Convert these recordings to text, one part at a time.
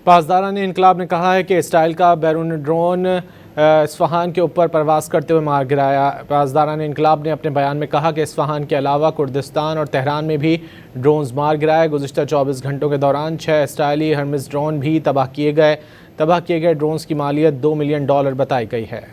पासदारान इनकलाब ने कहा है कि इसराइल का बैरून ड्रोन इस्फहान के ऊपर परवास करते हुए मार गिराया। पासदारान इनकलाब ने अपने बयान में कहा कि इस्फहान के अलावा कुर्दिस्तान और तेहरान में भी ड्रोन्स मार गिराए। गुज़िश्ता 24 घंटों के दौरान 6 इसराइली हर्मिस ड्रोन भी तबाह किए गए। ड्रोन्स की मालियत $2 मिलियन बताई गई है।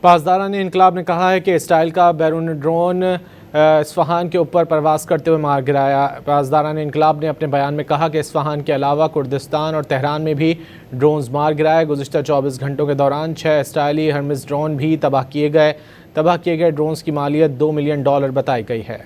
पासदारान इनकलाब ने कहा है कि इसराइल का बैरून ड्रोन इस्फहान के ऊपर परवास करते हुए मार गिराया। पासदारान इनकलाब ने अपने बयान में कहा कि इस्फहान के अलावा कुर्दिस्तान और तेहरान में भी ड्रोन्स मार गिराए। गुज़िश्ता 24 घंटों के दौरान 6 इसराइली हर्मिस ड्रोन भी तबाह किए गए। ड्रोन्स की मालियत $2 मिलियन बताई गई है।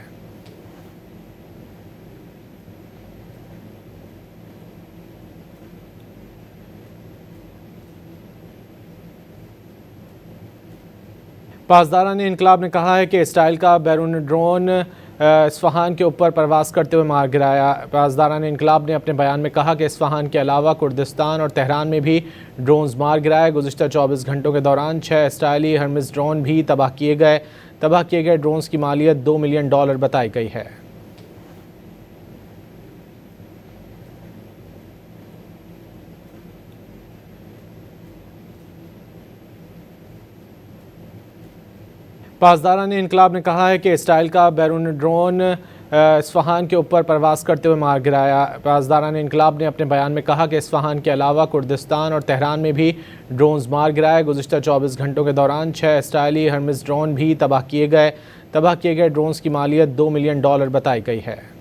पासदारान इनकलाब ने कहा है कि इसराइल का बैरून ड्रोन इस्फहान के ऊपर परवास करते हुए मार गिराया। पासदारान इनकलाब ने अपने बयान में कहा कि इस्फहान के अलावा कुर्दिस्तान और तेहरान में भी ड्रोन्स मार गिराए। गुज़िश्ता 24 घंटों के दौरान 6 इसराइली हर्मिस ड्रोन भी तबाह किए गए। ड्रोन्स की मालियत $2 मिलियन बताई गई है। पासदारान इनकलाब ने कहा है कि इसराइल का बैरून ड्रोन इस्फहान के ऊपर परवास करते हुए मार गिराया। पासदारान इनकलाब ने अपने बयान में कहा कि इस्फहान के अलावा कुर्दिस्तान और तेहरान में भी ड्रोन्स मार गिराए। गुज़िश्ता 24 घंटों के दौरान 6 इसराइली हर्मिस ड्रोन भी तबाह किए गए। ड्रोन्स की मालियत $2 मिलियन बताई गई है।